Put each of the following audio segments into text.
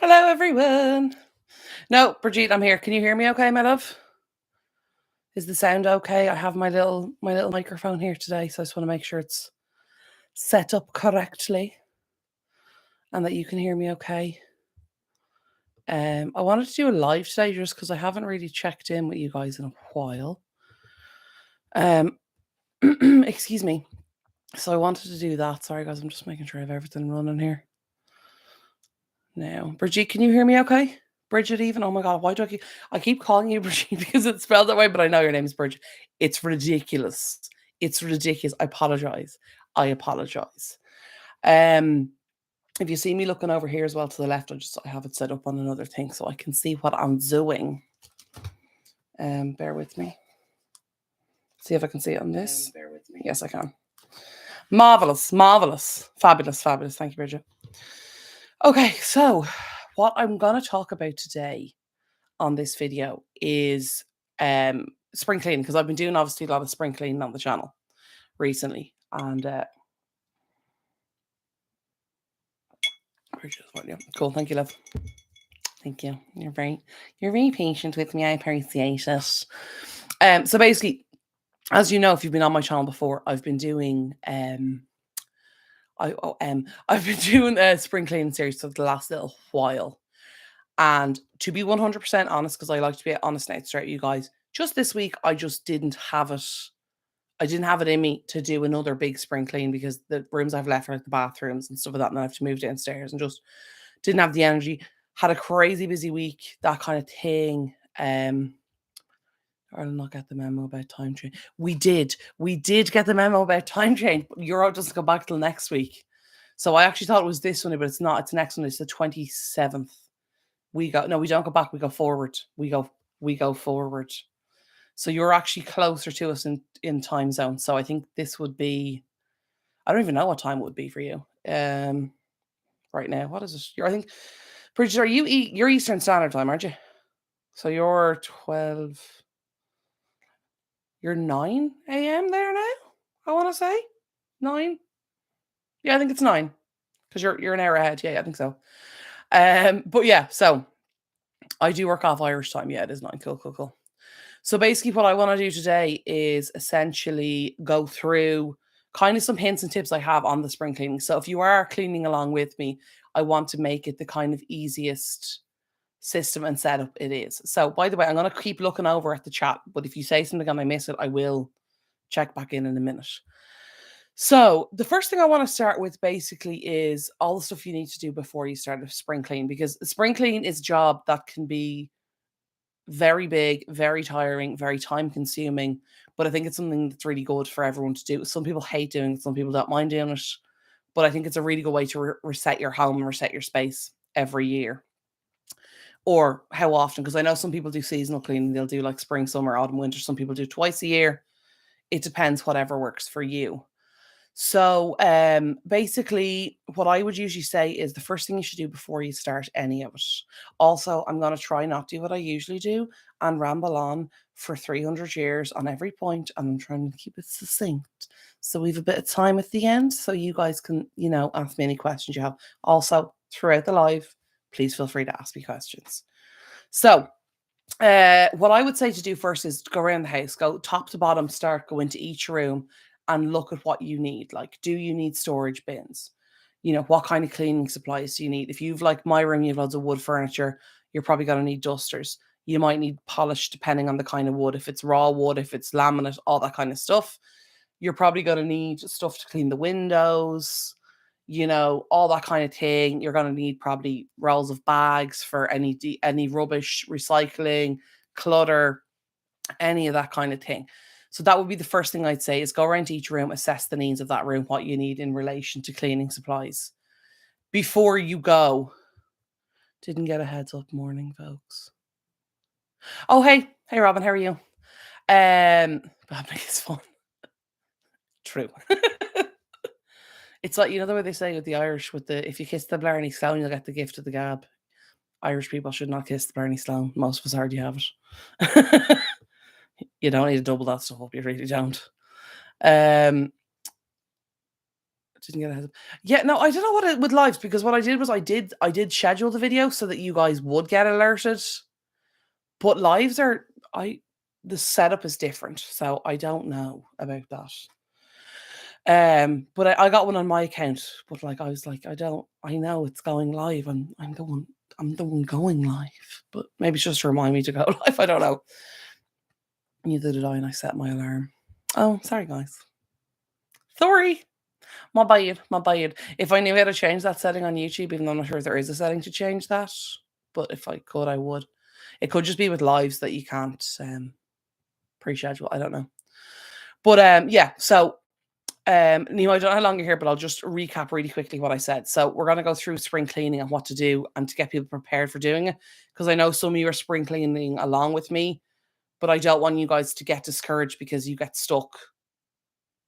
Hello, everyone. No, Brigitte, I'm here. Can you hear me okay, my love? Is the sound okay? I have my little microphone here today, so I just want to make sure it's set up correctly and that you can hear me okay. I wanted to do a live today just because I haven't really checked in with you guys in a while. Excuse me. So I wanted to do that. Sorry, guys, I'm just making sure I have everything running here. Now, Brigitte, can you hear me okay? Bridget, even? Oh my God, why do I keep calling you Brigitte because it's spelled that way, but I know your name is Bridget. It's ridiculous. It's ridiculous. I apologize. If you see me looking over here as well to the left, I have it set up on another thing so I can see what I'm doing. Bear with me. See if I can see it on this. Bear with me. Yes, I can. Marvelous. Fabulous. Thank you, Bridget. Okay, so what I'm going to talk about today on this video is spring cleaning, because I've been doing obviously a lot of spring cleaning on the channel recently, and cool. Thank you, love. Thank you. You're very patient with me. I appreciate it. So basically, as you know, if you've been on my channel before, I've been doing I've been doing a spring cleaning series for the last little while. And to be 100% honest, because I like to be honest and straight with you guys, just this week, I just didn't have it. I didn't have it in me to do another big spring clean because the rooms I've left are like the bathrooms and stuff like that. And I have to move downstairs and just didn't have the energy. Had a crazy busy week, that kind of thing. I'll not get the memo about time change. We did get the memo about time change, but Euro doesn't go back till next week. So I actually thought it was this one, but it's not. It's next one. It's the 27th. We don't go back. We go forward. We go forward. So you're actually closer to us in time zone. So I think this would be, I don't even know what time it would be for you. Right now, what is it? I think, Bridget, you're Eastern Standard Time, aren't you? So you're 12. You're 9 a.m. there now. I want to say 9. Yeah, I think it's 9 because you're an hour ahead. Yeah, I think so. But yeah, so I do work off Irish time. Yeah, it is 9. Cool. So basically what I want to do today is essentially go through kind of some hints and tips I have on the spring cleaning. So if you are cleaning along with me, I want to make it the kind of easiest system and setup it is. So by the way, I'm going to keep looking over at the chat, but if you say something and I miss it, I will check back in a minute. So the first thing I want to start with basically is all the stuff you need to do before you start a spring clean, because a spring clean is a job that can be very big, very tiring, very time consuming, but I think it's something that's really good for everyone to do. Some people hate doing it, some people don't mind doing it, but I think it's a really good way to reset your home and reset your space every year. Or how often, because I know some people do seasonal cleaning, they'll do like spring, summer, autumn, winter. Some people do twice a year. It depends, whatever works for you. So basically what I would usually say is the first thing you should do before you start any of it. Also, I'm going to try not do what I usually do and ramble on for 300 years on every point, and I'm trying to keep it succinct so we have a bit of time at the end so you guys can, ask me any questions you have. Also, throughout the live, please feel free to ask me questions. So what I would say to do first is go around the house, go top to bottom, go into each room and look at what you need. Like, do you need storage bins? What kind of cleaning supplies do you need? If you've, like my room, you have loads of wood furniture, you're probably going to need dusters. You might need polish depending on the kind of wood. If it's raw wood, if it's laminate, all that kind of stuff. You're probably going to need stuff to clean the windows, all that kind of thing. You're going to need probably rolls of bags for any rubbish, recycling, clutter, any of that kind of thing. So that would be the first thing I'd say, is go around to each room, assess the needs of that room, what you need in relation to cleaning supplies before you go. Didn't get a heads up. Morning, folks. Oh, hey Robin, how are you? Babbling is fun. True. It's like, the way they say with the Irish, if you kiss the Blarney Sloan, you'll get the gift of the gab. Irish people should not kiss the Blarney Sloan. Most of us already have it. You don't need to double that stuff up. You really don't. Didn't get a heads up. Yeah, no, I don't know what it with lives, because what I did was I did schedule the video so that you guys would get alerted. But lives are I the setup is different, so I don't know about that. But I got one on my account, but like I was like, I know it's going live, and I'm the one going live. But maybe it's just to remind me to go live. I don't know. Neither did I, and I set my alarm. Oh, sorry guys. Sorry. My bad, my bad. If I knew how to change that setting on YouTube, even though I'm not sure if there is a setting to change that, but if I could, I would. It could just be with lives that you can't pre-schedule. I don't know. But yeah, so Nemo, I don't know how long you're here, but I'll just recap really quickly what I said. So we're gonna go through spring cleaning and what to do and to get people prepared for doing it. Because I know some of you are spring cleaning along with me, but I don't want you guys to get discouraged because you get stuck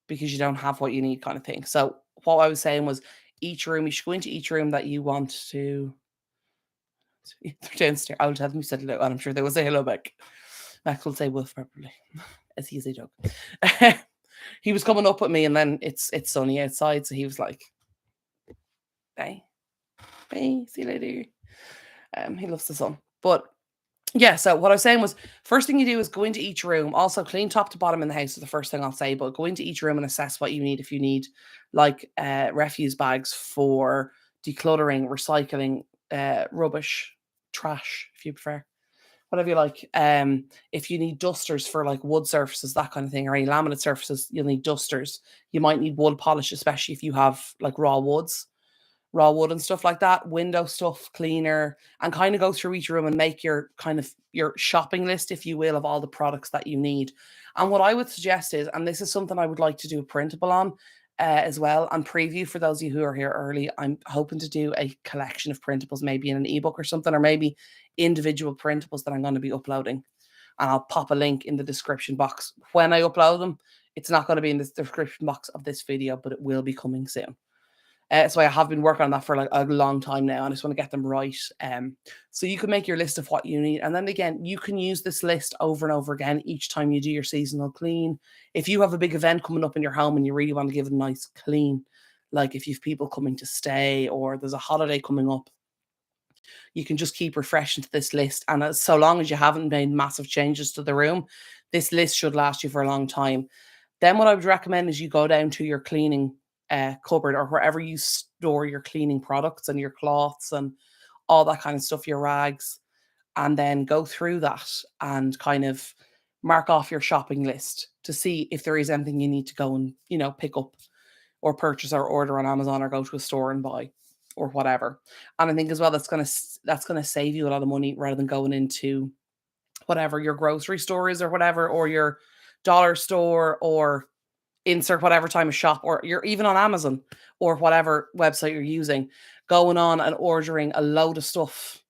because you don't have what you need, kind of thing. So what I was saying was each room, you should go into each room that you want to. They're downstairs. I'll tell them you said hello, and I'm sure they will say hello back. Max will say wolf probably, as he is a dog. He was coming up with me, and then it's sunny outside, so he was like, "Bye, bye, see you later." He loves the sun, but yeah. So what I was saying was, first thing you do is go into each room. Also, clean top to bottom in the house is the first thing I'll say. But go into each room and assess what you need. If you need like refuse bags for decluttering, recycling, rubbish, trash, if you prefer, whatever you like. If you need dusters for like wood surfaces, that kind of thing, or any laminate surfaces, you'll need dusters. You might need wood polish, especially if you have like raw wood and stuff like that, window stuff, cleaner, and kind of go through each room and make your kind of your shopping list, if you will, of all the products that you need. And what I would suggest is, and this is something I would like to do a printable on as well, and preview for those of you who are here early, I'm hoping to do a collection of printables, maybe in an ebook or something, or maybe individual printables that I'm going to be uploading. And I'll pop a link in the description box when I upload them. It's not going to be in the description box of this video, but it will be coming soon. So I have been working on that for like a long time now, and I just want to get them right. So you can make your list of what you need, and then again, you can use this list over and over again each time you do your seasonal clean. If you have a big event coming up in your home and you really want to give it a nice clean, like if you've people coming to stay or there's a holiday coming up, you can just keep refreshing to this list. And so long as you haven't made massive changes to the room, this list should last you for a long time. Then what I would recommend is you go down to your cleaning cupboard or wherever you store your cleaning products and your cloths and all that kind of stuff, your rags, and then go through that and kind of mark off your shopping list to see if there is anything you need to go and, pick up or purchase or order on Amazon or go to a store and buy or whatever. And I think as well that's gonna save you a lot of money rather than going into whatever your grocery store is or whatever, or your dollar store, or insert whatever time of shop, or you're even on Amazon or whatever website you're using, going on and ordering a load of stuff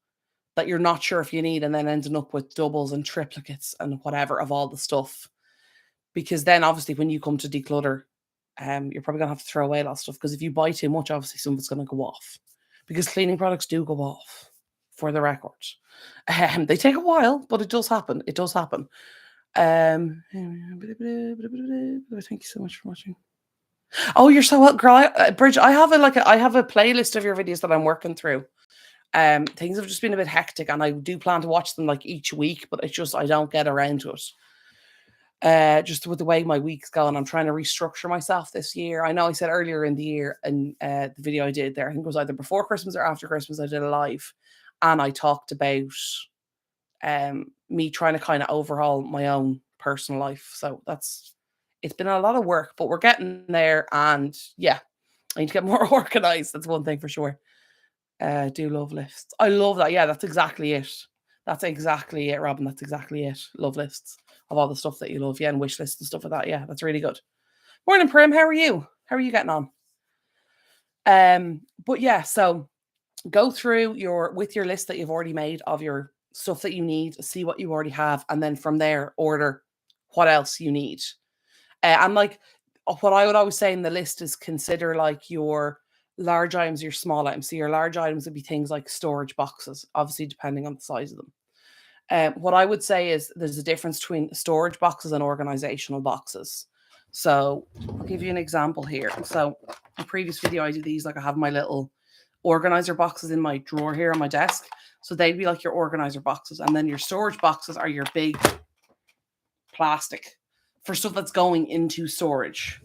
that you're not sure if you need, and then ending up with doubles and triplicates and whatever of all the stuff. Because then obviously when you come to declutter, you're probably gonna have to throw away a lot of stuff, because if you buy too much, obviously some of it's gonna go off. Because cleaning products do go off, for the record. They take a while, but it does happen. It does happen. Thank you so much for watching. Oh, you're so well, girl. Bridget, I have I have a playlist of your videos that I'm working through. Things have just been a bit hectic, and I do plan to watch them like each week, but it's just I don't get around to it. Just with the way my week's going, I'm trying to restructure myself this year. I know I said earlier in the year, and the video I did there, I think it was either before Christmas or after Christmas, I did a live, and I talked about me trying to kind of overhaul my own personal life. So it's been a lot of work, but we're getting there. And yeah, I need to get more organized. That's one thing for sure. Do love lists. I love that. Yeah, that's exactly it. That's exactly it, Robin. That's exactly it. Love lists of all the stuff that you love. Yeah, and wish lists and stuff like that. Yeah, that's really good. Morning, Prim. How are you? How are you getting on? But yeah, so go through with your list that you've already made of your stuff that you need, see what you already have, and then from there order what else you need. And like what I would always say in the list is consider like your large items, your small items. So your large items would be things like storage boxes, obviously depending on the size of them. What I would say is there's a difference between storage boxes and organizational boxes. So I'll give you an example here. So in the previous video, I do these, like I have my little organizer boxes in my drawer here on my desk. So they'd be like your organizer boxes. And then your storage boxes are your big plastic for stuff that's going into storage.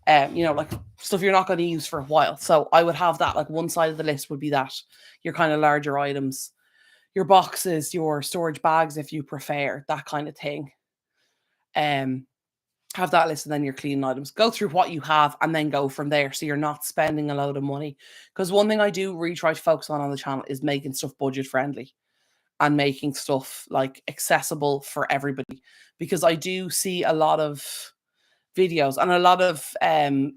Like stuff you're not going to use for a while. So I would have that, like one side of the list would be that, your kind of larger items, your boxes, your storage bags, if you prefer, that kind of thing. Have that list, and then your cleaning items. Go through what you have and then go from there, so you're not spending a load of money. Because one thing I do really try to focus on the channel is making stuff budget friendly and making stuff like accessible for everybody. Because I do see a lot of videos and a lot of kind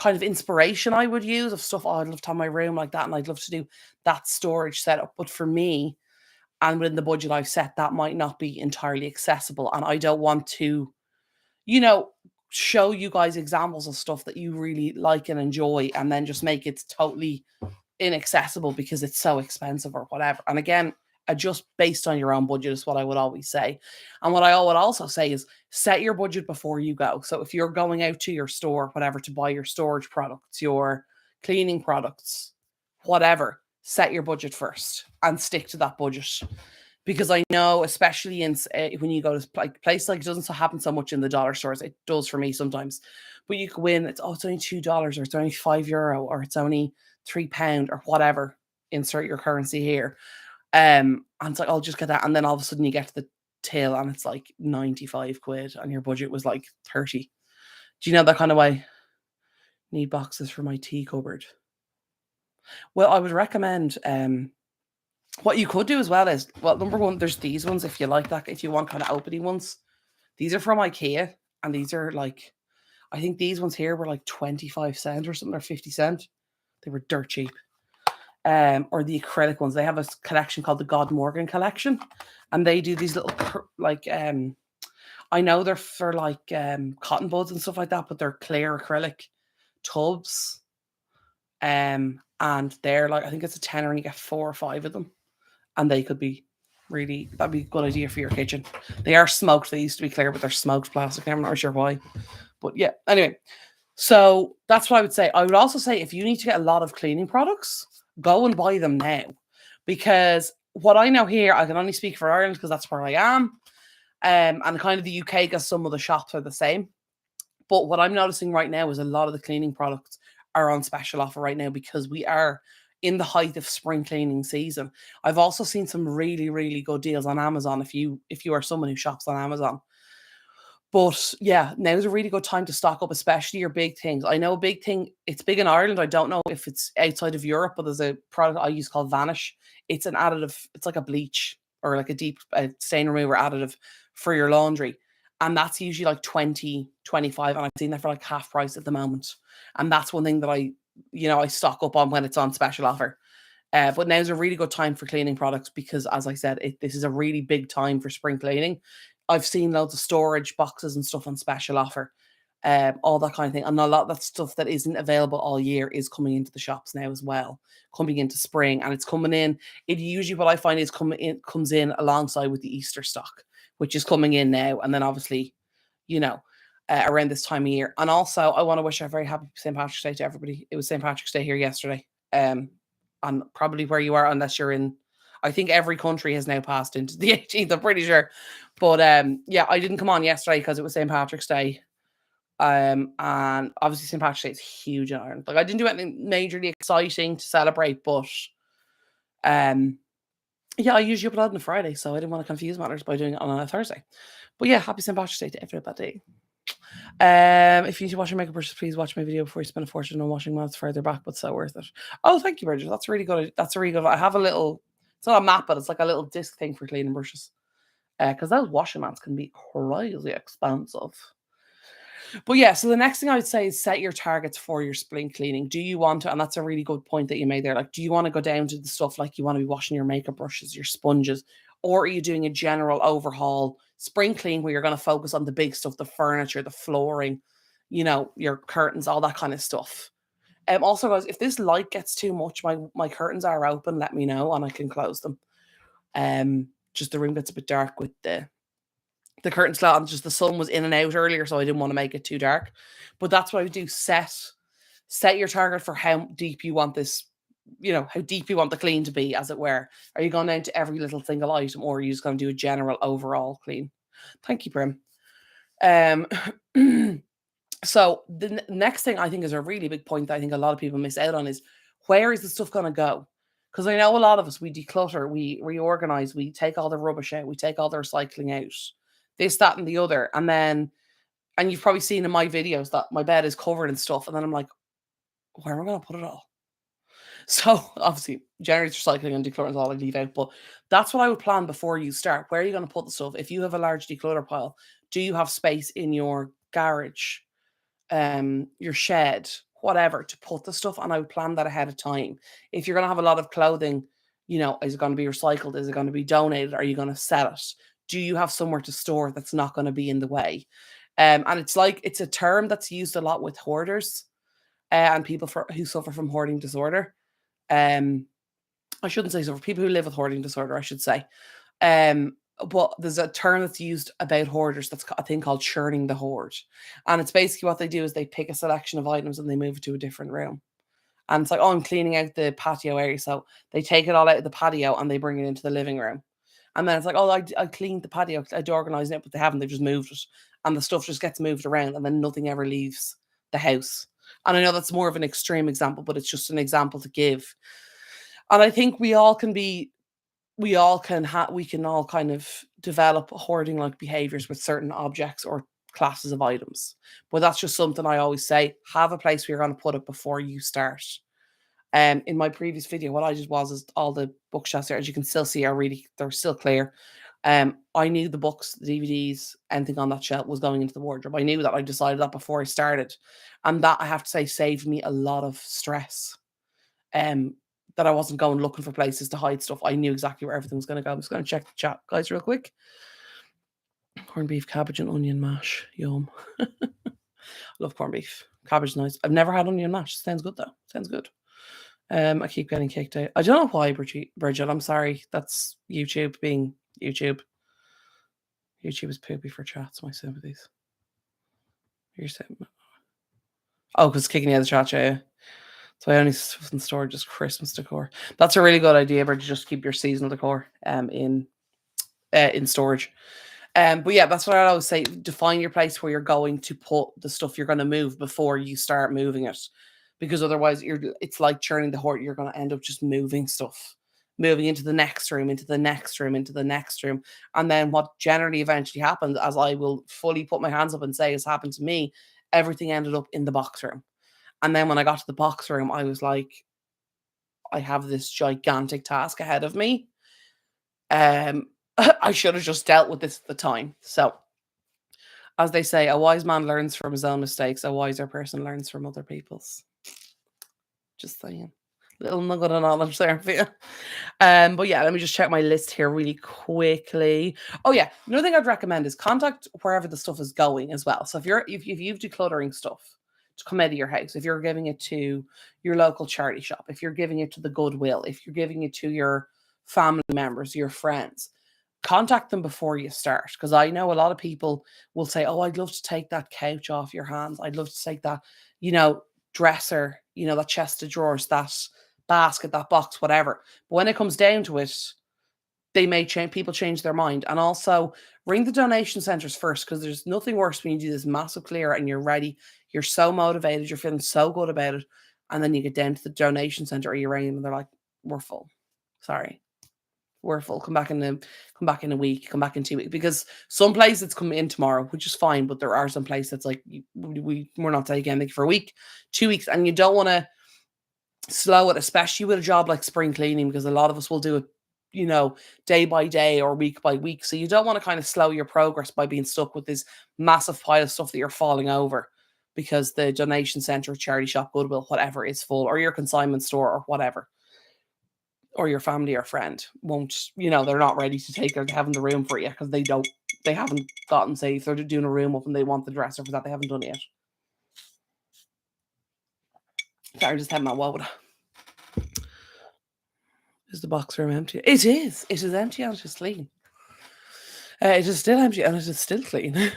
of inspiration I would use of stuff. Oh, I'd love to have my room like that, and I'd love to do that storage setup. But for me, and within the budget I've set, that might not be entirely accessible. And I don't want to, show you guys examples of stuff that you really like and enjoy and then just make it totally inaccessible because it's so expensive or whatever. And again, adjust based on your own budget is what I would always say. And what I would also say is set your budget before you go. So if you're going out to your store, whatever, to buy your storage products, your cleaning products, whatever, set your budget first and stick to that budget. Because I know, especially in when you go to like place, like it doesn't happen so much in the dollar stores. It does for me sometimes, but you go in, it's only $2, or it's only €5, or it's only £3, or whatever. Insert your currency here, and it's like, I'll just get that, and then all of a sudden you get to the till and it's like 95 quid, and your budget was like 30. Do you know that kind of way? Need boxes for my tea cupboard. Well, I would recommend what you could do as well is, well, number one, there's these ones if you like that, if you want kind of opening ones. These are from IKEA, and these are like, I think these ones here were like 25 cents or something, or 50 cents. They were dirt cheap. Or the acrylic ones. They have a collection called the God Morgan collection, and they do these little like I know they're for like cotton buds and stuff like that, but they're clear acrylic tubs. And they're like, I think it's a tenner and you get 4 or 5 of them. And they could be that'd be a good idea for your kitchen. They are smoked. They used to be clear, but they're smoked plastic. I'm not sure why. But yeah, anyway. So that's what I would say. I would also say if you need to get a lot of cleaning products, go and buy them now. Because what I know here, I can only speak for Ireland because that's where I am. And kind of the UK, because some of the shops are the same. But what I'm noticing right now is a lot of the cleaning products are on special offer right now because we are in the height of spring cleaning season. I've also seen some really, really good deals on Amazon if you are someone who shops on Amazon. But yeah, now's a really good time to stock up, especially your big things. I know a big thing, it's big in Ireland. I don't know if it's outside of Europe, but there's a product I use called Vanish. It's an additive, it's like a bleach or like a deep stain remover additive for your laundry. And that's usually like 20, 25. And I've seen that for like half price at the moment. And that's one thing that I stock up on when it's on special offer. But now's a really good time for cleaning products because, as I said, this is a really big time for spring cleaning. I've seen loads of storage boxes and stuff on special offer, all that kind of thing. And a lot of that stuff that isn't available all year is coming into the shops now as well, coming into spring, and it's coming in. It usually, what I find is comes in alongside with the Easter stock, which is coming in now, and then obviously, around this time of year. And also, I want to wish a very happy St. Patrick's Day to everybody. It was St. Patrick's Day here yesterday, and probably where you are, unless you're in. I think every country has now passed into the 18th, I'm pretty sure. But yeah, I didn't come on yesterday because it was St. Patrick's Day. And obviously St. Patrick's Day is huge in Ireland. Like, I didn't do anything majorly exciting to celebrate, but yeah, I usually put it on a Friday, so I didn't want to confuse matters by doing it on a Thursday. But yeah, happy St. Patrick's Day to everybody. If you need to wash your makeup brushes, please watch my video before you spend a fortune on washing them. It's further back, but so worth it. Oh, thank you, Bridget. That's really good. That's a really good. I have a little. It's not a map, but it's like a little disc thing for cleaning brushes. Because those washing mats can be crazy expensive. But yeah, so the next thing I would say is set your targets for your spring cleaning. Do you want to, and that's a really good point that you made there, like, do you want to go down to the stuff like you want to be washing your makeup brushes, your sponges, or are you doing a general overhaul spring clean where you're going to focus on the big stuff, the furniture, the flooring, your curtains, all that kind of stuff? Also, guys, if this light gets too much, my curtains are open, let me know and I can close them. Just the room gets a bit dark with the the curtains closed, and just the sun was in and out earlier, so I didn't want to make it too dark. But that's what I would do. Set your target for how deep you want this, how deep you want the clean to be, as it were. Are you going down to every little single item, or are you just going to do a general overall clean? Thank you, Prim. So the next thing I think is a really big point that I think a lot of people miss out on is, where is the stuff going to go? Because I know a lot of us, we declutter, we reorganize, we take all the rubbish out, we take all the recycling out, this, that, and the other. And you've probably seen in my videos that my bed is covered in stuff. And then I'm like, where am I going to put it all? So obviously, generally recycling and decluttering is all I leave out. But that's what I would plan before you start. Where are you going to put the stuff? If you have a large declutter pile, do you have space in your garage, your shed, whatever, to put the stuff? And I would plan that ahead of time. If you're going to have a lot of clothing, is it going to be recycled? Is it going to be donated? Are you going to sell it? Do you have somewhere to store that's not going to be in the way? And it's a term that's used a lot with hoarders, and people who suffer from hoarding disorder. I shouldn't say suffer, people who live with hoarding disorder, I should say. But there's a term that's used about hoarders that's a thing called churning the horde. And it's basically what they do is they pick a selection of items and they move it to a different room. And it's like, oh, I'm cleaning out the patio area. So they take it all out of the patio and they bring it into the living room. And then it's like, oh, I cleaned the patio, I'd organised it, but they haven't, they've just moved it. And the stuff just gets moved around and then nothing ever leaves the house. And I know that's more of an extreme example, but it's just an example to give. And I think we can all kind of develop hoarding like behaviors with certain objects or classes of items. But that's just something I always say, have a place where you're going to put it before you start. In my previous video, what I did is all the bookshelves there, as you can still see, they're still clear. I knew the books, the DVDs, anything on that shelf was going into the wardrobe. I knew that. I decided that before I started. And that, I have to say, saved me a lot of stress. That I wasn't going looking for places to hide stuff. I knew exactly where everything was going to go. I'm just going to check the chat, guys, real quick. Corned beef, cabbage, and onion mash. Yum. Love corned beef. Cabbage is nice. I've never had onion mash. Sounds good, though. Sounds good. I keep getting kicked out. I don't know why, Bridget. I'm sorry. That's YouTube being YouTube. YouTube is poopy for chats. My sympathies. You're saying, oh, because kicking you out of the chat, yeah. So I only stuff in store just Christmas decor. That's a really good idea, but to just keep your seasonal decor in storage. But yeah, that's what I always say. Define your place where you're going to put the stuff you're going to move before you start moving it, because otherwise it's like churning the horde. You're going to end up just moving stuff, moving into the next room, into the next room, into the next room. And then what generally eventually happens, as I will fully put my hands up and say has happened to me, everything ended up in the box room. And then when I got to the box room, I was like, I have this gigantic task ahead of me. I should have just dealt with this at the time. So, as they say, a wise man learns from his own mistakes. A wiser person learns from other people's. Just saying. Little nugget of knowledge there for you. But yeah, let me just check my list here really quickly. Oh yeah, another thing I'd recommend is contact wherever the stuff is going as well. So if you've decluttering stuff to come out of your house, if you're giving it to your local charity shop, if you're giving it to the Goodwill, if you're giving it to your family members, your friends, contact them before you start. Because I know a lot of people will say, oh, I'd love to take that couch off your hands. I'd love to take that, dresser, that chest of drawers, that basket, that box, whatever. But when it comes down to it, people change their mind. And also ring the donation centers first, because there's nothing worse when you do this massive clear and you're ready, you're so motivated, you're feeling so good about it, and then you get down to the donation center or you ring them and they're like, we're full. Sorry. We're full. Come back in a week, come back in 2 weeks. Because some places come in tomorrow, which is fine, but there are some places that's like, we're not taking anything for a week, 2 weeks, and you don't want to slow it, especially with a job like spring cleaning, because a lot of us will do it, day by day or week by week. So you don't want to kind of slow your progress by being stuck with this massive pile of stuff that you're falling over because the donation center, charity shop, Goodwill, whatever is full, or your consignment store or whatever, or your family or friend won't, they're not ready to take it, they haven't the room for it yet, because they haven't gotten, say, if they're doing a room up and they want the dresser for that, they haven't done it yet. Sorry, just had my water. Is the box room empty? It is. It is empty and it's clean. It is still empty and it is still clean.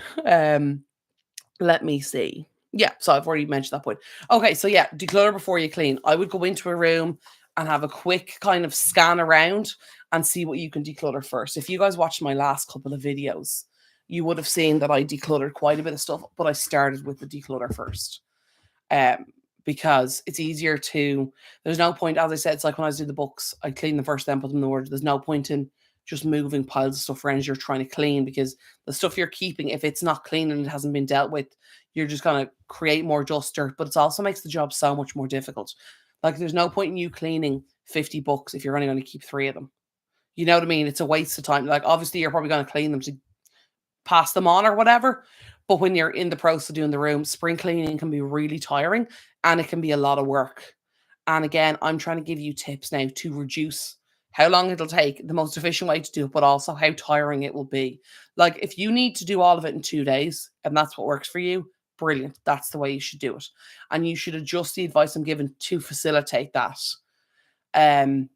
Let me see. Yeah, so I've already mentioned that point. Okay, so yeah, declutter before you clean. I would go into a room and have a quick kind of scan around and see what you can declutter first. If you guys watched my last couple of videos, you would have seen that I decluttered quite a bit of stuff, but I started with the declutter first. Um, because it's easier to, there's no point, as I said, it's like when I was doing the books, I clean them first, then put them in the order. There's no point in just moving piles of stuff around as you're trying to clean, because the stuff you're keeping, if it's not clean and it hasn't been dealt with, you're just going to create more dust dirt, but it also makes the job so much more difficult. Like there's no point in you cleaning 50 books if you're only going to keep 3 of them. You know what I mean? It's a waste of time. Like obviously you're probably going to clean them to pass them on or whatever. But when you're in the process of doing the room, spring cleaning can be really tiring and it can be a lot of work. And again, I'm trying to give you tips now to reduce how long it'll take, the most efficient way to do it, but also how tiring it will be. Like if you need to do all of it in 2 days and that's what works for you, brilliant. That's the way you should do it. And you should adjust the advice I'm giving to facilitate that. Um,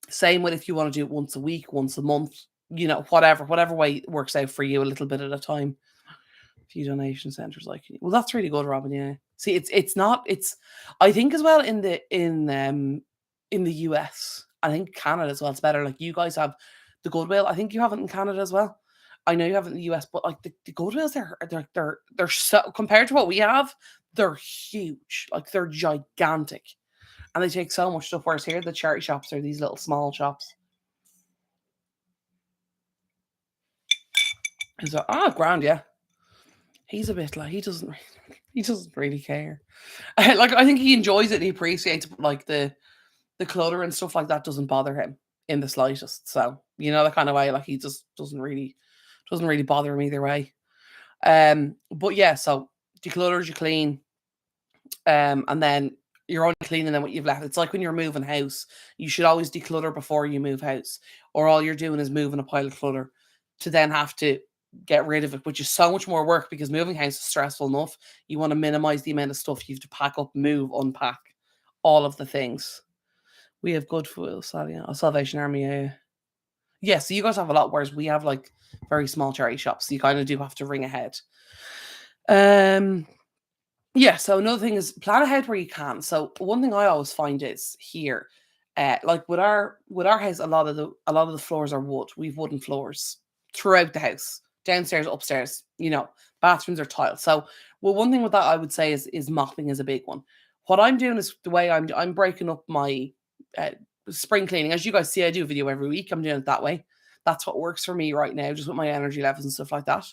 Same with if you want to do it once a week, once a month, whatever way works out for you, a little bit at a time. A few donation centers like, well, that's really good, Robin. Yeah. See, it's not, it's, I think as well in the US, I think Canada as well, it's better. Like you guys have the Goodwill. I think you have it in Canada as well. I know you have it in the US, but like the Goodwills, they're so, compared to what we have, they're huge. Like they're gigantic. And they take so much stuff. Whereas here, the charity shops are these little small shops. So, grand, yeah. He's a bit like he doesn't really care. Like I think he enjoys it and he appreciates like the clutter and stuff like that doesn't bother him in the slightest. So the kind of way like he just doesn't really bother him either way. But yeah, so declutters, you clean, and then you're only cleaning then what you've left. It's like when you're moving house, you should always declutter before you move house, or all you're doing is moving a pile of clutter to then have to get rid of it, which is so much more work because moving house is stressful enough. You want to minimize the amount of stuff you have to pack up, move, unpack, all of the things. We have good food, Salvation Army. Yeah, so you guys have a lot, whereas we have like very small charity shops. So you kind of do have to ring ahead. Yeah, so another thing is plan ahead where you can. So one thing I always find is here, like with our house, a lot of the floors are wood. We've wooden floors throughout the house, downstairs, upstairs. Bathrooms are tiled. So, well, one thing with that I would say is mopping is a big one. What I'm doing is the way I'm breaking up my uh, spring cleaning. As you guys see, I do a video every week. I'm doing it that way. That's what works for me right now, just with my energy levels and stuff like that.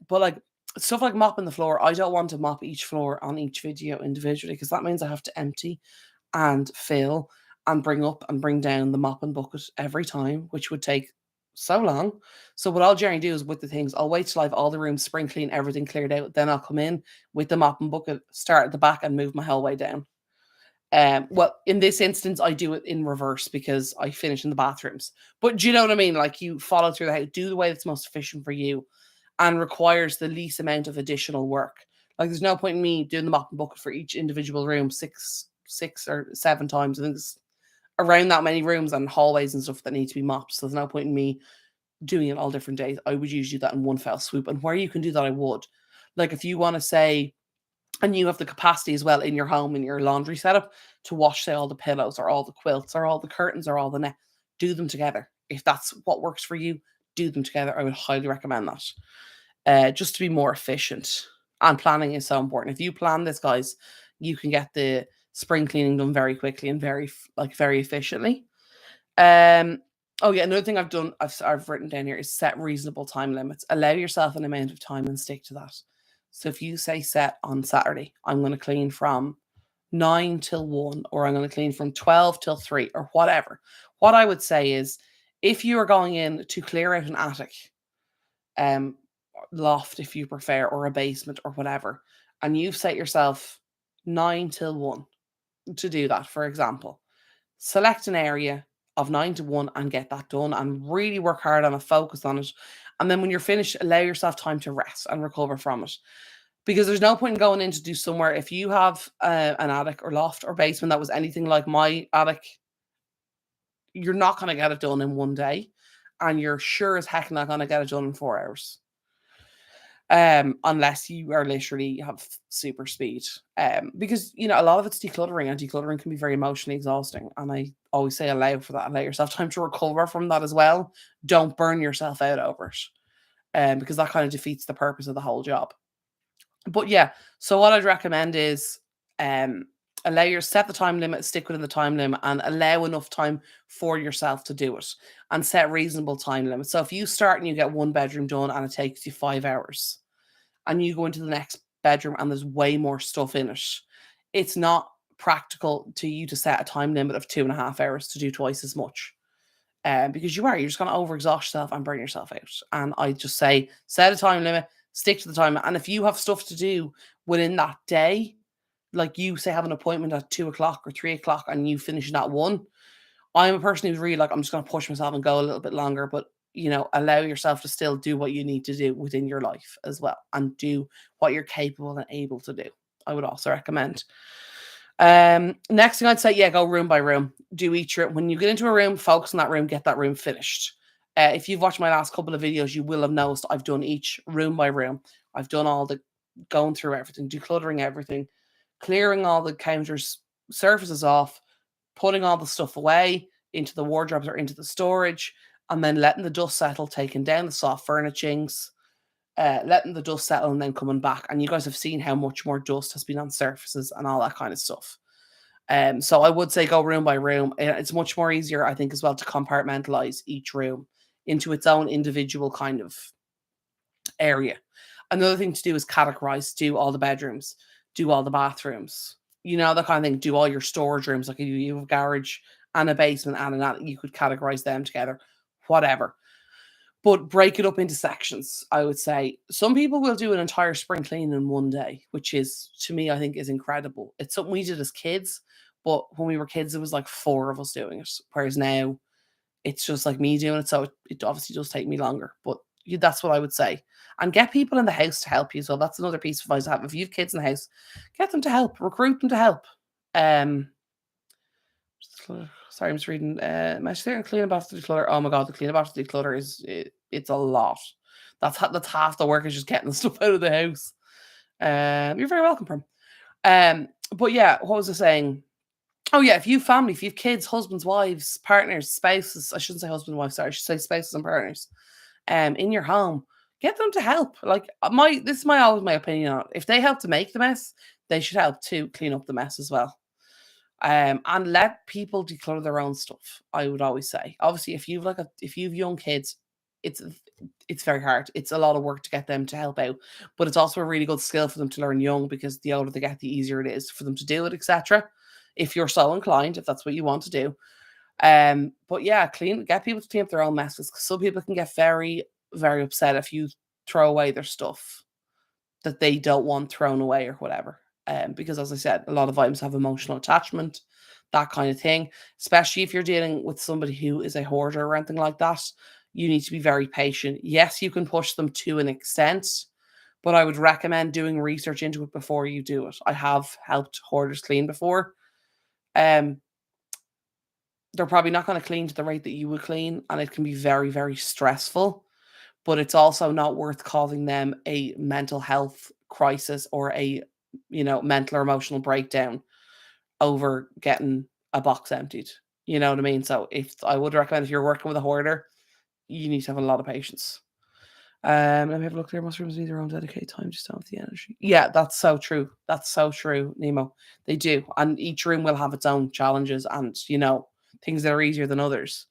But like stuff like mopping the floor, I don't want to mop each floor on each video individually because that means I have to empty and fill and bring up and bring down the mopping bucket every time, which would take so long. So what I'll generally do is with the things, I'll wait till I have all the rooms spring clean, everything cleared out. Then I'll come in with the mopping bucket, start at the back and move my whole way down. Well, in this instance, I do it in reverse because I finish in the bathrooms. But do you know what I mean? Like you follow through the house, do the way that's most efficient for you and requires the least amount of additional work. Like there's no point in me doing the mop and bucket for each individual room six or 7 times. I think there's around that many rooms and hallways and stuff that need to be mopped. So there's no point in me doing it all different days. I would usually do that in one fell swoop. And where you can do that, I would. Like if you want to say, and you have the capacity as well in your home, in your laundry setup, to wash, say, all the pillows or all the quilts or all the curtains or all the net, do them together. If that's what works for you, do them together. I would highly recommend that. Just to be more efficient. And planning is so important. If you plan this, guys, you can get the spring cleaning done very quickly and very efficiently. Oh yeah, another thing I've written down here is set reasonable time limits. Allow yourself an amount of time and stick to that. So if you say set on Saturday, I'm going to clean from 9 till 1, or I'm going to clean from 12 till 3, or whatever. What I would say is if you are going in to clear out an attic, loft if you prefer, or a basement or whatever, and you've set yourself 9 till 1 to do that, for example, select an area of 9 to 1 and get that done and really work hard on it, focus on it. And then when you're finished, allow yourself time to rest and recover from it. Because there's no point in going in to do somewhere if you have an attic or loft or basement that was anything like my attic, you're not going to get it done in one day. and you're sure as heck not going to get it done in 4 hours. Unless you are literally have super speed. Because a lot of it's decluttering, and decluttering can be very emotionally exhausting. And I always say allow for that, allow yourself time to recover from that as well. Don't burn yourself out over it. Because that kind of defeats the purpose of the whole job. But yeah, so what I'd recommend is set the time limit, stick within the time limit, and allow enough time for yourself to do it, and set reasonable time limits. So if you start and you get one bedroom done and it takes you 5 hours, and you go into the next bedroom and there's way more stuff in it, it's not practical to you to set a time limit of 2.5 hours to do twice as much. Because you're just going to overexhaust yourself and burn yourself out. And I just say, set a time limit, stick to the time. And if you have stuff to do within that day, like you say, have an appointment at 2 o'clock or 3 o'clock and you finish at 1, I'm a person who's really like, I'm just going to push myself and go a little bit longer, but allow yourself to still do what you need to do within your life as well, and do what you're capable and able to do. I would also recommend. Next thing I'd say, go room by room. Do each room. When you get into a room, focus on that room, get that room finished. If you've watched my last couple of videos, you will have noticed I've done each room by room. I've done all the going through everything, decluttering everything, clearing all the counters, surfaces off, putting all the stuff away into the wardrobes or into the storage, and then letting the dust settle, taking down the soft furnishings, letting the dust settle, and then coming back. And you guys have seen how much more dust has been on surfaces and all that kind of stuff. So I would say go room by room. It's much more easier, I think, as well, to compartmentalize each room into its own individual kind of area. Another thing to do is categorize, do all the bedrooms, do all the bathrooms, that kind of thing. Do all your storage rooms, like you have a garage and a basement and an attic, you could categorize them together, whatever. But break it up into sections, I would say. Some people will do an entire spring clean in one day, which is, to me, I think is incredible. It's something we did as kids, but when we were kids, it was like 4 of us doing it. Whereas now, it's just like me doing it, so it obviously does take me longer. But that's what I would say. And get people in the house to help you as well. That's another piece of advice I have. If you have kids in the house, get them to help. Recruit them to help. Sorry, I'm just reading. Am there and clean up after the declutter? Oh my god, the clean up after the declutter it's a lot. That's half the work, is just getting the stuff out of the house. You're very welcome, Prim. But yeah, what was I saying? Oh yeah, if you have family, if you have kids, husbands, wives, partners, spouses, I shouldn't say husband and wife, sorry, I should say spouses and partners, in your home, get them to help. Like this is always my opinion on it. If they help to make the mess, they should help to clean up the mess as well. And let people declutter their own stuff, I would always say. Obviously, if you've young kids, it's very hard. It's a lot of work to get them to help out, but it's also a really good skill for them to learn young, because the older they get, the easier it is for them to do it, etc. If you're so inclined, if that's what you want to do. But yeah, get people to clean up their own messes, because some people can get very, very upset if you throw away their stuff that they don't want thrown away or whatever. Because as I said, a lot of items have emotional attachment, that kind of thing. Especially if you're dealing with somebody who is a hoarder or anything like that, you need to be very patient. Yes, you can push them to an extent, but I would recommend doing research into it before you do it. I have helped hoarders clean before. They're probably not going to clean to the rate that you would clean, and it can be very, very stressful. But it's also not worth causing them a mental health crisis or a mental or emotional breakdown over getting a box emptied. You know what I mean? So I would recommend, if you're working with a hoarder, you need to have a lot of patience. Let me have a look there. Most rooms need their own dedicated time, just don't have the energy. Yeah, that's so true. That's so true, Nemo. They do. And each room will have its own challenges and, things that are easier than others.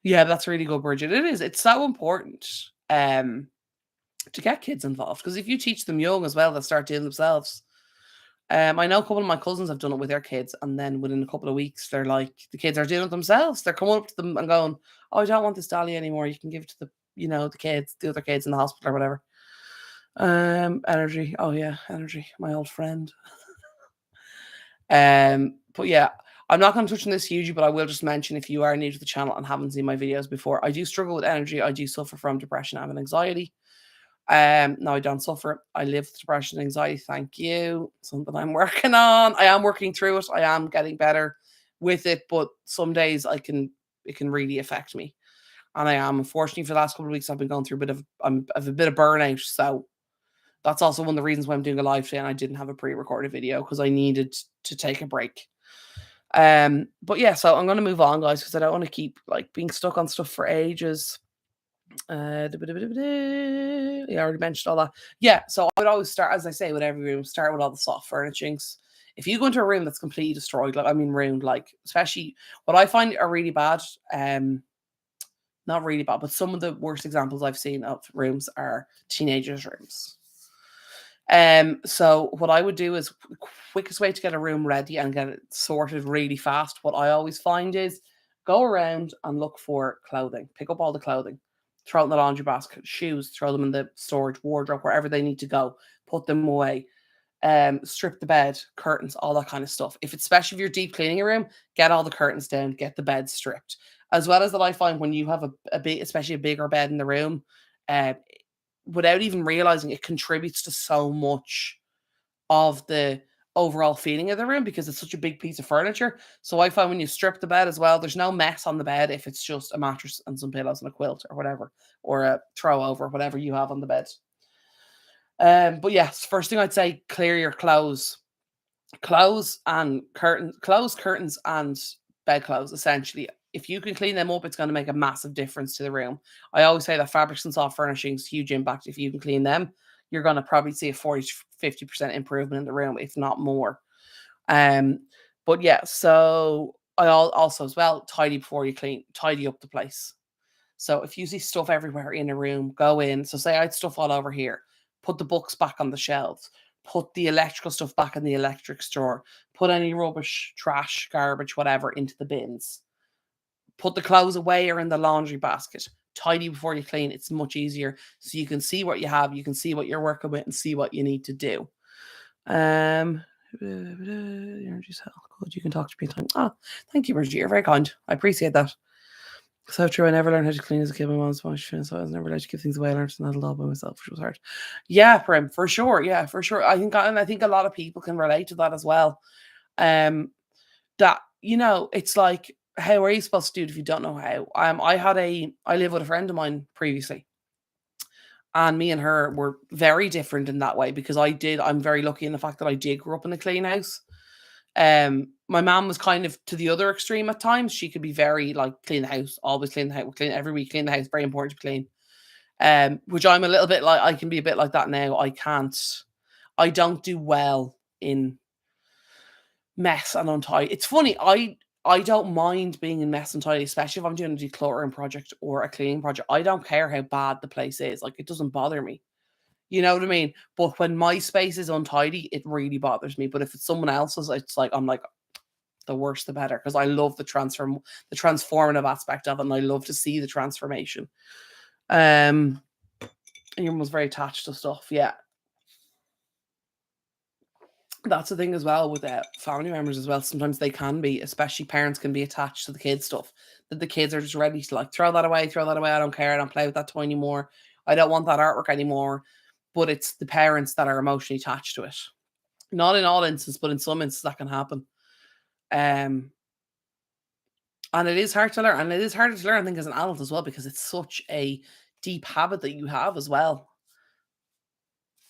Yeah, that's really good, Bridget. It is. It's so important to get kids involved, because if you teach them young as well, they'll start doing themselves. I know a couple of my cousins have done it with their kids, and then within a couple of weeks, they're like, the kids are doing it themselves. They're coming up to them and going, "Oh, I don't want this dolly anymore. You can give it to the other kids in the hospital or whatever." Energy. Oh yeah, energy. My old friend. But yeah, I'm not going to touch on this hugely, but I will just mention, if you are new to the channel and haven't seen my videos before, I do struggle with energy. I do suffer from depression and anxiety. No, I don't suffer. I live with depression and anxiety. Thank you. Something I'm working on. I am working through it. I am getting better with it, but some days I can it can really affect me. And I am, unfortunately, for the last couple of weeks, I've been going through a bit of burnout. So that's also one of the reasons why I'm doing a live today and I didn't have a pre-recorded video, because I needed to take a break. But yeah, so I'm going to move on, guys, because I don't want to keep like being stuck on stuff for ages. Yeah, I already mentioned all that. Yeah, so I would always start, as I say, with every room, start with all the soft furnishings. If you go into a room that's completely destroyed, like I mean ruined, like especially what I find are really bad, not really bad, but some of the worst examples I've seen of rooms are teenagers' rooms. So what I would do is quickest way to get a room ready and get it sorted really fast. What I always find is go around and look for clothing, pick up all the clothing, throw it in the laundry basket, shoes, throw them in the storage wardrobe, wherever they need to go, put them away. Strip the bed, curtains, all that kind of stuff. Especially if you're deep cleaning a room, get all the curtains down, get the bed stripped. As well as that, I find when you have a big, especially a bigger bed in the room, without even realizing, it contributes to so much of the overall feeling of the room because it's such a big piece of furniture. So I find when you strip the bed as well, there's no mess on the bed if it's just a mattress and some pillows and a quilt or whatever, or a throw over, whatever you have on the bed. But yes, first thing I'd say, clear your clothes. Clothes, curtains, and bedclothes, essentially. If you can clean them up, it's going to make a massive difference to the room. I always say that fabrics and soft furnishings, huge impact. If you can clean them, you're going to probably see a 40 to 50% improvement in the room, if not more. But yeah, so I also as well, tidy before you clean, tidy up the place. So if you see stuff everywhere in a room, go in. So say I had stuff all over here, put the books back on the shelves, put the electrical stuff back in the electric store, put any rubbish, trash, garbage, whatever into the bins. Put the clothes away or in the laundry basket. Tidy before you clean. It's much easier. So you can see what you have, you can see what you're working with and see what you need to do. Energy's hell. Good. You can talk to me anytime. Oh, thank you, Bridget. You're very kind. I appreciate that. So true. I never learned how to clean as a kid. My mom's wash, so I was never allowed to give things away. I learned to handle it all by myself, which was hard. Yeah, Prim, for sure. Yeah, for sure. I think a lot of people can relate to that as well. That it's like, how are you supposed to do it if you don't know how? I live with a friend of mine previously, and me and her were very different in that way because I'm very lucky in the fact that I did grow up in a clean house. My mom was kind of to the other extreme at times. She could be very like clean the house, always clean the house, clean every week, clean the house, very important to clean. Which I'm a little bit like, I can be a bit like that now. I don't do well in mess and untidy. It's funny, I don't mind being in mess and tidy, especially if I'm doing a decluttering project or a cleaning project. I don't care how bad the place is. Like, it doesn't bother me. You know what I mean? But when my space is untidy, it really bothers me. But if it's someone else's, it's like, I'm like, the worse the better, because I love the transformative aspect of it, and I love to see the transformation. And you're almost very attached to stuff. Yeah. That's the thing as well with family members as well. Sometimes they can be, especially parents, can be attached to the kids' stuff, that the kids are just ready to like throw that away. I don't care. I don't play with that toy anymore. I don't want that artwork anymore. But it's the parents that are emotionally attached to it. Not in all instances, but in some instances that can happen. And it is hard to learn. And it is harder to learn, I think, as an adult as well, because it's such a deep habit that you have as well.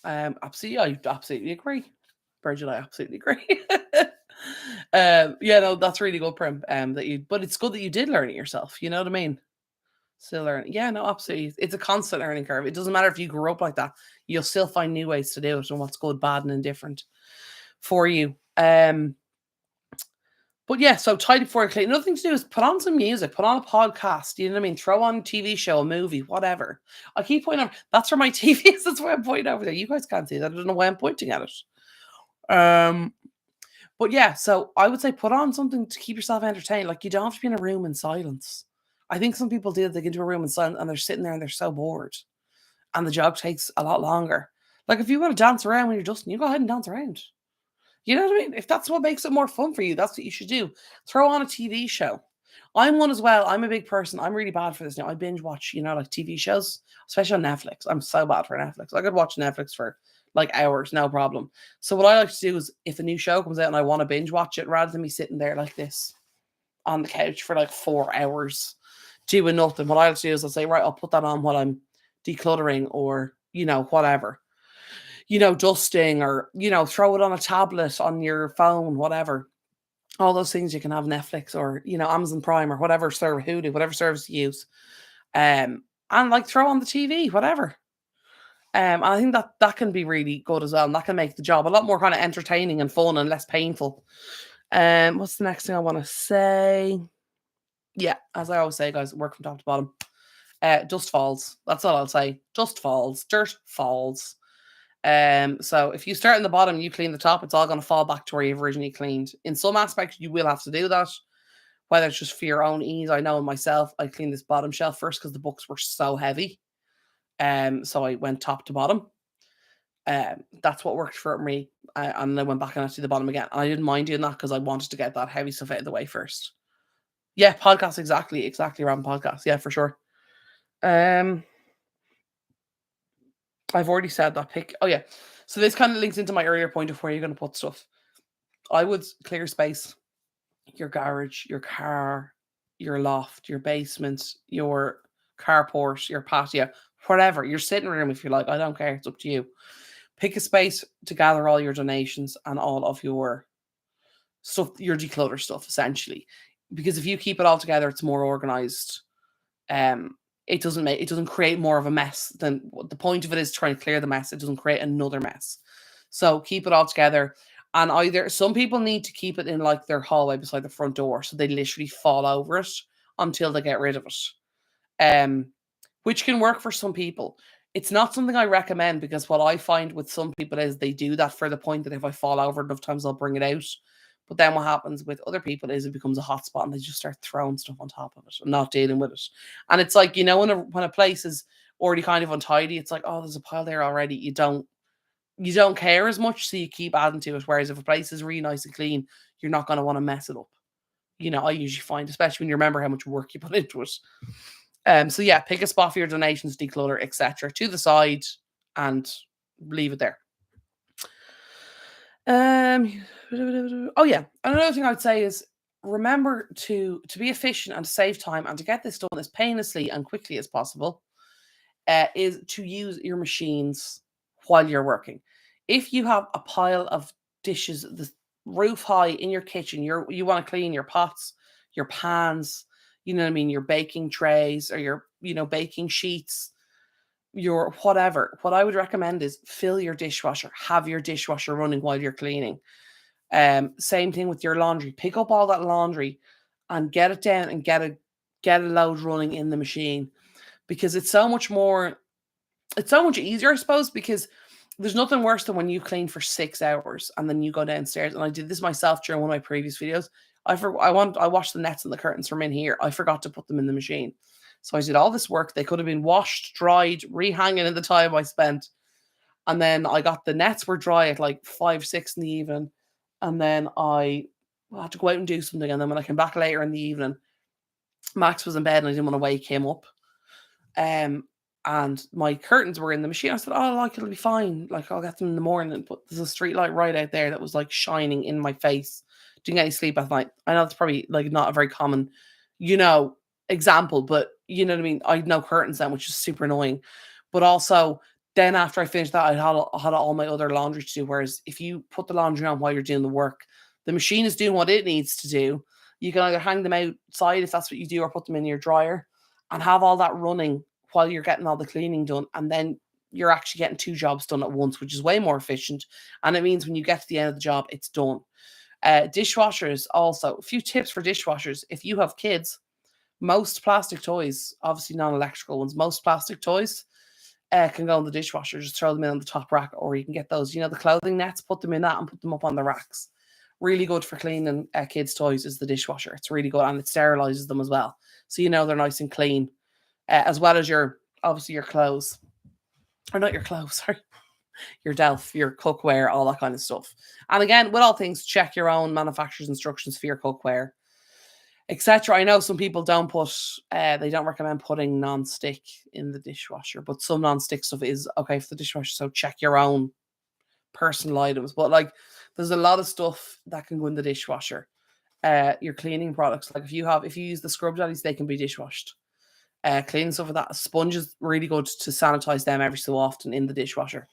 Absolutely, I absolutely agree. Virgil, I absolutely agree. Yeah, no, that's really good, Prim. But it's good that you did learn it yourself. You know what I mean? Still learning. Yeah, no, absolutely. It's a constant learning curve. It doesn't matter if you grew up like that. You'll still find new ways to do it and what's good, bad, and indifferent for you. But yeah, so tidy before you clean. Another thing to do is put on some music, put on a podcast. You know what I mean? Throw on a TV show, a movie, whatever. I keep pointing out. That's where my TV is. That's why I'm pointing over there. You guys can't see that. I don't know why I'm pointing at it. But yeah, so I would say put on something to keep yourself entertained. Like, you don't have to be in a room in silence. I think some people do. They get into a room in silence and they're sitting there and they're so bored, and the job takes a lot longer. Like, if you want to dance around when you're dusting, you go ahead and dance around. You know what I mean? If that's what makes it more fun for you, that's what you should do. Throw on a TV show. I'm one as well. I'm a big person. I'm really bad for this now. I binge watch, like TV shows, especially on Netflix. I'm so bad for Netflix. I could watch Netflix for like hours, no problem. So what I like to do is, if a new show comes out and I want to binge watch it, rather than me sitting there like this, on the couch for like 4 hours doing nothing. What I'll do is I'll say, right, I'll put that on while I'm decluttering or, whatever, dusting or, throw it on a tablet, on your phone, whatever. All those things you can have Netflix or, Amazon Prime or whatever service, Hulu, whatever service you use. And like throw on the TV, whatever. And I think that can be really good as well. And that can make the job a lot more kind of entertaining and fun and less painful. What's the next thing I want to say? Yeah, as I always say, guys, work from top to bottom. Dust falls. That's all I'll say. Dust falls. Dirt falls. So if you start in the bottom, you clean the top, it's all going to fall back to where you've originally cleaned. In some aspects, you will have to do that, whether it's just for your own ease. I know myself, I cleaned this bottom shelf first because the books were so heavy. So I went top to bottom. That's what worked for me. And then I went back and I did the bottom again. And I didn't mind doing that because I wanted to get that heavy stuff out of the way first. Yeah, podcast, exactly around podcast. Yeah, for sure. I've already said that pick. Oh yeah. So this kind of links into my earlier point of where you're going to put stuff. I would clear space, your garage, your car, your loft, your basement, your carport, your patio, whatever, your sitting room if you like. I don't care. It's up to you. Pick a space to gather all your donations and all of your stuff, your declutter stuff, essentially. Because if you keep it all together, it's more organized. It doesn't create more of a mess than the point of it is trying to clear the mess. It doesn't create another mess. So keep it all together. And either some people need to keep it in like their hallway beside the front door, so they literally fall over it until they get rid of it. Which can work for some people. It's not something I recommend because what I find with some people is they do that for the point that if I fall over enough times, I'll bring it out. But then what happens with other people is it becomes a hotspot and they just start throwing stuff on top of it and not dealing with it. And it's like, when a place is already kind of untidy, it's like, oh, there's a pile there already. You don't care as much, so you keep adding to it. Whereas if a place is really nice and clean, you're not going to want to mess it up. I usually find, especially when you remember how much work you put into it. So yeah, pick a spot for your donations, declutter, etc., to the side, and leave it there. Oh yeah, another thing I'd say is remember to be efficient and to save time and to get this done as painlessly and quickly as possible. Is to use your machines while you're working. If you have a pile of dishes, the roof high in your kitchen, you want to clean your pots, your pans, your baking trays or your, baking sheets, your whatever. What I would recommend is fill your dishwasher, have your dishwasher running while you're cleaning. Same thing with your laundry. Pick up all that laundry and get it down and get a load running in the machine because it's so much easier, I suppose, because there's nothing worse than when you clean for 6 hours and then you go downstairs. And I did this myself during one of my previous videos. I washed the nets and the curtains from in here. I forgot to put them in the machine. So I did all this work. They could have been washed, dried, rehanging in the time I spent. And then I got the nets were dry at like 5, 6 in the evening. And then I had to go out and do something. And then when I came back later in the evening, Max was in bed and I didn't want to wake him up. And my curtains were in the machine. I said, oh, like, it'll be fine. Like, I'll get them in the morning. But there's a street light right out there that was like shining in my face. Didn't get any sleep at night. I know it's probably like not a very common, example, but you know what I mean? I had no curtains then, which is super annoying. But also, then after I finished that, I had all my other laundry to do. Whereas if you put the laundry on while you're doing the work, the machine is doing what it needs to do. You can either hang them outside if that's what you do, or put them in your dryer and have all that running while you're getting all the cleaning done. And then you're actually getting 2 jobs done at once, which is way more efficient. And it means when you get to the end of the job, it's done. Dishwashers also. A few tips for dishwashers. If you have kids, most plastic toys, obviously non-electrical ones, most plastic toys can go in the dishwasher. Just throw them in on the top rack, or you can get those, the clothing nets, put them in that and put them up on the racks. Really good for cleaning kids' toys is the dishwasher. It's really good, and it sterilizes them as well. So they're nice and clean, as well as your clothes. Or not your clothes, sorry. Your Delf, your cookware, all that kind of stuff. And again, with all things, check your own manufacturer's instructions for your cookware, etc. I know some people don't they don't recommend putting non-stick in the dishwasher, but some non-stick stuff is okay for the dishwasher. So check your own personal items. But like, there's a lot of stuff that can go in the dishwasher. your cleaning products. Like if you use the scrub jellies, they can be dishwashed. Cleaning stuff like that. Sponge is really good to sanitize them every so often in the dishwasher.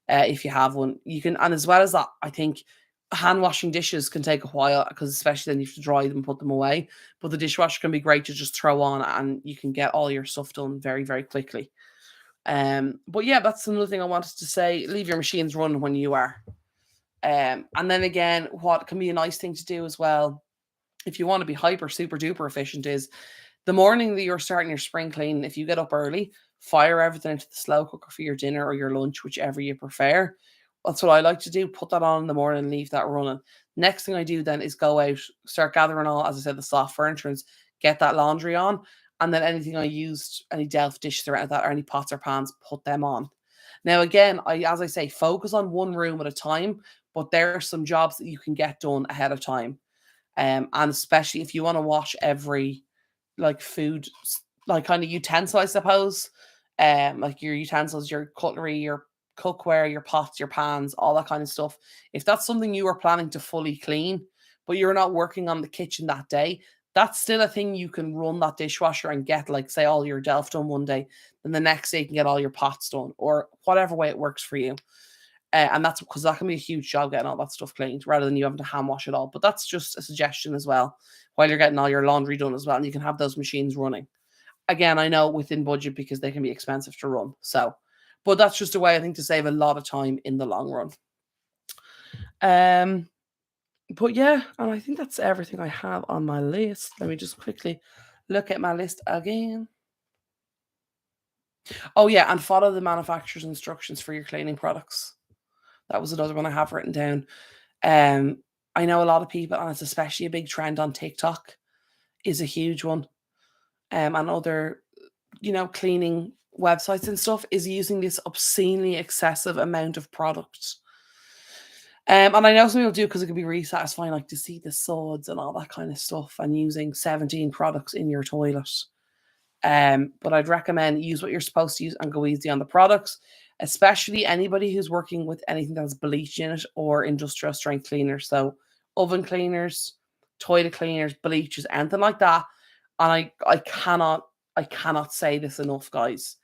If you have one, you can, and as well as that, I think hand washing dishes can take a while because especially then you have to dry them and put them away. But the dishwasher can be great to just throw on and you can get all your stuff done very, very quickly. But yeah, that's another thing I wanted to say. Leave your machines running when you are. And then again, what can be a nice thing to do as well, if you want to be hyper super duper efficient, is the morning that you're starting your spring clean, if you get up early, fire everything into the slow cooker for your dinner or your lunch, whichever you prefer. That's what I like to do. Put that on in the morning and leave that running. Next thing I do then is go out, start gathering all, as I said, the soft furniture and get that laundry on. And then anything I used, any Delft dishes around that, or any pots or pans, put them on. Now, again, as I say, focus on one room at a time, but there are some jobs that you can get done ahead of time. And especially if you want to wash every like food, like kind of utensil, I suppose. Like your utensils, your cutlery, your cookware, your pots, your pans, all that kind of stuff. If that's something you are planning to fully clean, but you're not working on the kitchen that day, that's still a thing you can run that dishwasher and get, like, say, all your Delft done one day, then the next day you can get all your pots done, or whatever way it works for you. And that's because that can be a huge job getting all that stuff cleaned rather than you having to hand wash it all. But that's just a suggestion as well, while you're getting all your laundry done as well. And you can have those machines running. Again, I know within budget because they can be expensive to run. So, but that's just a way, I think, to save a lot of time in the long run. But yeah, and I think that's everything I have on my list. Let me just quickly look at my list again. Oh yeah, and follow the manufacturer's instructions for your cleaning products. That was another one I have written down. I know a lot of people, and it's especially a big trend on TikTok, is a huge one. And other, cleaning websites and stuff is using this obscenely excessive amount of product. And I know some people do because it can be really satisfying, like to see the suds and all that kind of stuff, and using 17 products in your toilet. But I'd recommend use what you're supposed to use and go easy on the products, especially anybody who's working with anything that has bleach in it or industrial strength cleaners. So oven cleaners, toilet cleaners, bleaches, anything like that. And I cannot say this enough, guys.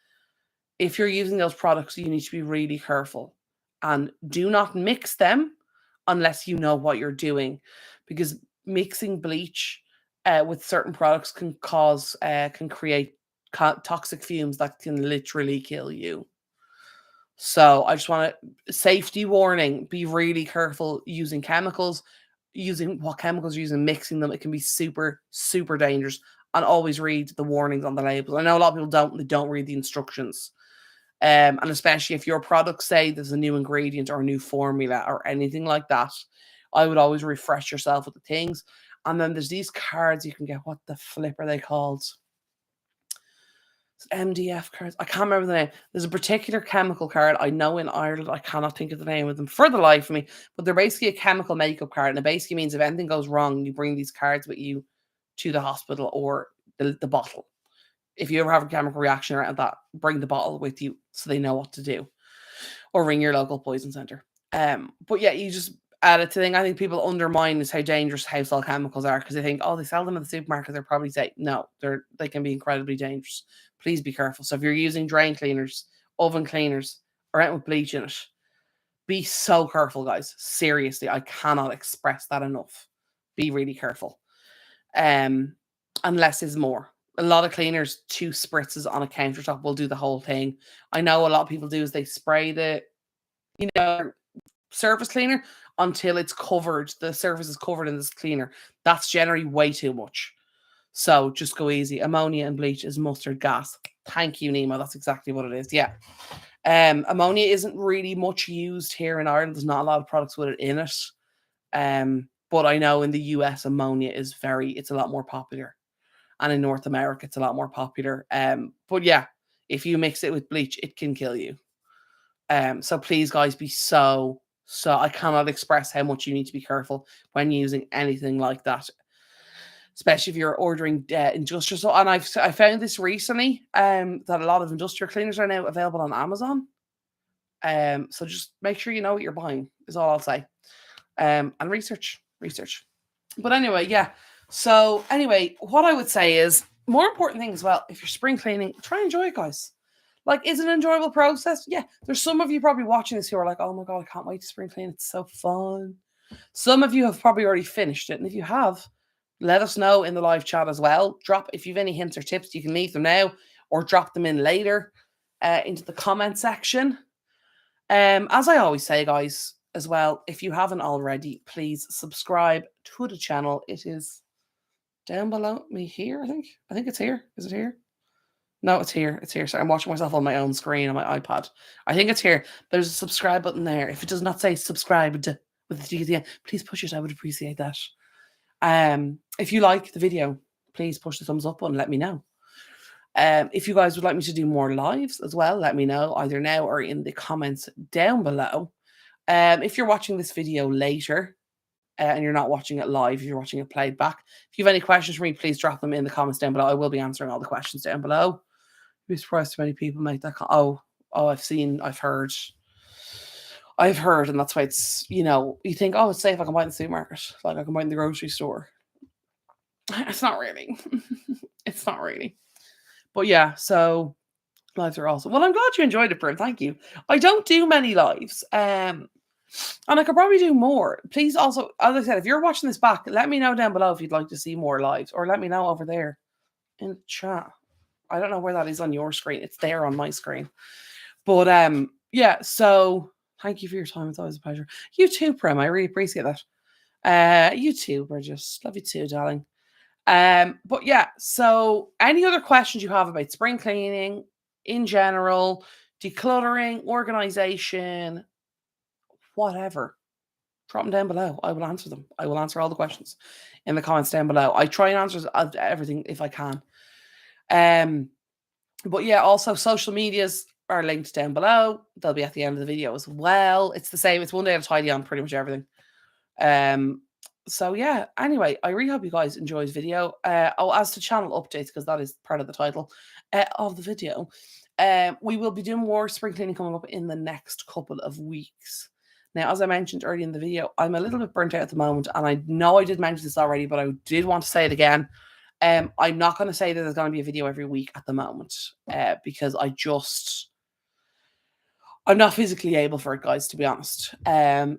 If you're using those products, you need to be really careful and do not mix them unless you know what you're doing, because mixing bleach with certain products can create toxic fumes that can literally kill you. So I just want to, safety warning, be really careful using chemicals, using what chemicals you're using, mixing them. It can be super, super dangerous. And always read the warnings on the labels. I know a lot of people don't read the instructions. And especially if your products say there's a new ingredient or a new formula or anything like that, I would always refresh yourself with the things. And then there's these cards you can get. What the flip are they called? MDF cards. I can't remember the name. There's a particular chemical card I know in Ireland. I cannot think of the name of them for the life of me. But they're basically a chemical makeup card. And it basically means if anything goes wrong, you bring these cards with you to the hospital or the bottle. If you ever have a chemical reaction around that, bring the bottle with you so they know what to do. Or ring your local poison center. But yeah, you just add it to the thing. I think people undermine is how dangerous household chemicals are because they think, oh, they sell them in the supermarket. They're probably safe. No, they can be incredibly dangerous. Please be careful. So if you're using drain cleaners, oven cleaners, or anything with bleach in it, be so careful, guys. Seriously, I cannot express that enough. Be really careful. And less is more. A lot of cleaners, 2 spritzes on a countertop will do the whole thing. I know a lot of people do is they spray the, surface cleaner until it's covered. The surface is covered in this cleaner. That's generally way too much. So just go easy. Ammonia and bleach is mustard gas. Thank you, Nemo. That's exactly what it is. Yeah. Ammonia isn't really much used here in Ireland. There's not a lot of products with it in it. But I know in the US, ammonia is it's a lot more popular. And in North America, it's a lot more popular. But yeah, if you mix it with bleach, it can kill you. So please, guys, be so I cannot express how much you need to be careful when using anything like that, especially if you're ordering industrial. So, and I found this recently that a lot of industrial cleaners are now available on Amazon. So just make sure you know what you're buying is all I'll say. And research. But anyway, yeah. So anyway, what I would say is more important thing as well. If you're spring cleaning, try and enjoy it, guys. Like, is it an enjoyable process? Yeah. There's some of you probably watching this who are like, oh my god, I can't wait to spring clean. It's so fun. Some of you have probably already finished it, and if you have, let us know in the live chat as well. Drop if you've any hints or tips, you can leave them now or drop them in later into the comment section. As I always say, guys, as well, if you haven't already, please subscribe to the channel. It is down below me here, I think. I think it's here. Is it here? No, it's here. It's here. Sorry, I'm watching myself on my own screen on my iPad. I think it's here. There's a subscribe button there. If it does not say subscribed with the G at the end, please push it. I would appreciate that. If you like the video, please push the thumbs up button. Let me know. If you guys would like me to do more lives as well, let me know either now or in the comments down below. If you're watching this video later and you're not watching it live, if you're watching it played back, if you have any questions for me, please drop them in the comments down below. I will be answering all the questions down below. I'd be surprised too many people make that. I've heard, and that's why it's, you think, oh, it's safe. I can buy it in the supermarket, like I can buy it in the grocery store. It's not really. It's not really. But yeah, so lives are awesome. Well, I'm glad you enjoyed it, Brim. Thank you. I don't do many lives. And I could probably do more. Please also, as I said, if you're watching this back, let me know down below if you'd like to see more lives, or let me know over there in the chat. I don't know where that is on your screen. It's there on my screen. But yeah, so thank you for your time. It's always a pleasure. You too, Prim. I really appreciate that. You too, Burgess. Love you too, darling. But yeah, so any other questions you have about spring cleaning in general, decluttering, organization, whatever, drop them down below. I will answer them. I will answer all the questions in the comments down below. I try and answer everything if I can. But yeah, also social medias are linked down below. They'll be at the end of the video as well. It's the same. It's one day at a tidy on pretty much everything. So yeah, anyway, I really hope you guys enjoyed the video. As to channel updates, because that is part of the title of the video, we will be doing more spring cleaning coming up in the next couple of weeks. Now, as I mentioned earlier in the video, I'm a little bit burnt out at the moment, and I know I did mention this already, but I did want to say it again. I'm not going to say that there's going to be a video every week at the moment, because I'm not physically able for it, guys, to be honest.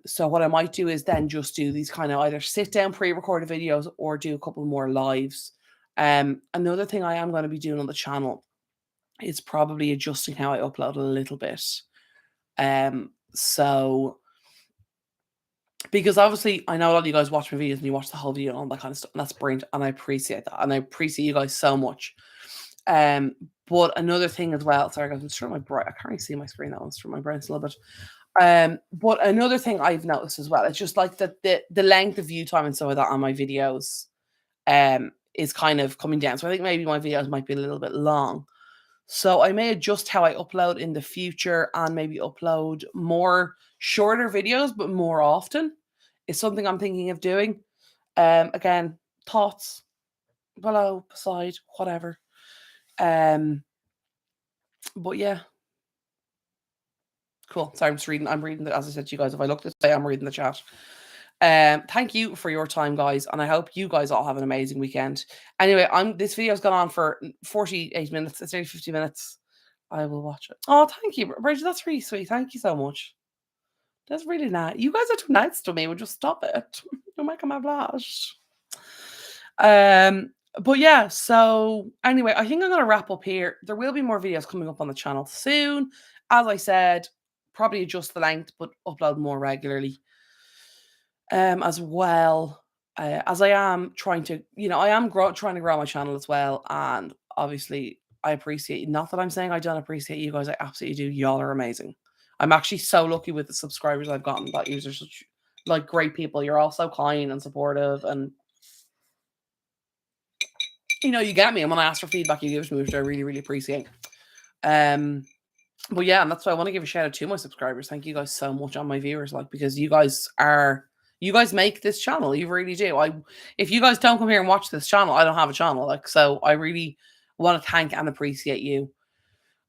So what I might do is then just do these kind of either sit down pre-recorded videos or do a couple more lives. Another thing I am going to be doing on the channel is probably adjusting how I upload a little bit. So because obviously I know a lot of you guys watch my videos and you watch the whole video and all that kind of stuff, and that's brilliant, and I appreciate that, and I appreciate you guys so much. But another thing as well, sorry guys, I'm sure my bright, I can't really see my screen, that one's through my brains a little bit. But another thing I've noticed as well, it's just like the length of view time and stuff like that on my videos is kind of coming down. So I think maybe my videos might be a little bit long. So I may adjust how I upload in the future and maybe upload more shorter videos, but more often is something I'm thinking of doing. Again, thoughts below, beside, whatever. But yeah. Cool. Sorry, I'm reading as I said to you guys, if I look this way, I'm reading the chat. Thank you for your time, guys, and I hope you guys all have an amazing weekend. Anyway, this video's gone on for 48 minutes. It's nearly 50 minutes. I will watch it. Oh, thank you, Bridget. That's really sweet. Thank you so much. That's really nice. You guys are too nice to me. Would just stop it. You're making my blush. But yeah, so anyway, I think I'm gonna wrap up here. There will be more videos coming up on the channel soon. As I said, probably adjust the length, but upload more regularly. As well, as I am trying to, I am trying to grow my channel as well. And obviously, I appreciate, not that I'm saying I don't appreciate you guys, I absolutely do. Y'all are amazing. I'm actually so lucky with the subscribers I've gotten. That you are such like great people. You're all so kind and supportive, and you get me. And when I ask for feedback, you give it to me, which I really, really appreciate. But yeah, and that's why I want to give a shout out to my subscribers. Thank you guys so much, on my viewers, because you guys make this channel. You really do. If you guys don't come here and watch this channel, I don't have a channel. So I really want to thank and appreciate you.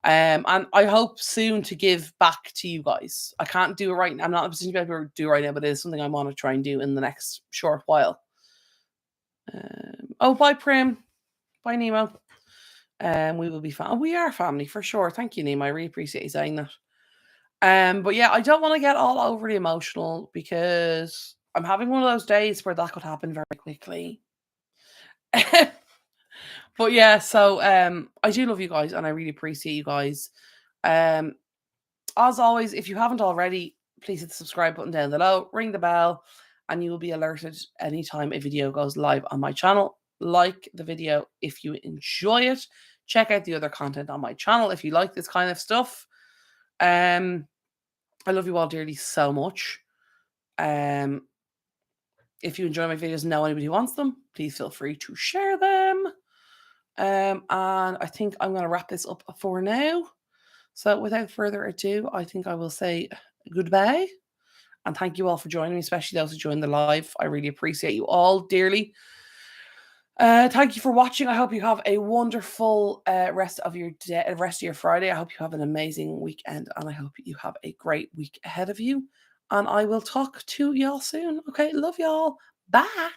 And I hope soon to give back to you guys. I can't do it right now. I'm not in a position to be able to do it right now, but it is something I want to try and do in the next short while. Oh, bye, Prim. Bye, Nemo. We will be we are family for sure. Thank you, Nemo. I really appreciate you saying that. But yeah, I don't want to get all overly emotional because I'm having one of those days where that could happen very quickly. But yeah, so I do love you guys and I really appreciate you guys. As always, if you haven't already, please hit the subscribe button down below, ring the bell, and you will be alerted anytime a video goes live on my channel. Like the video if you enjoy it. Check out the other content on my channel if you like this kind of stuff. I love you all dearly so much. If you enjoy my videos and know anybody who wants them, please feel free to share them. And I think I'm going to wrap this up for now. So without further ado, I think I will say goodbye. And thank you all for joining me, especially those who joined the live. I really appreciate you all dearly. Thank you for watching. I hope you have a wonderful rest of your day, rest of your Friday. I hope you have an amazing weekend, and I hope you have a great week ahead of you. And I will talk to y'all soon. Okay, love y'all. Bye.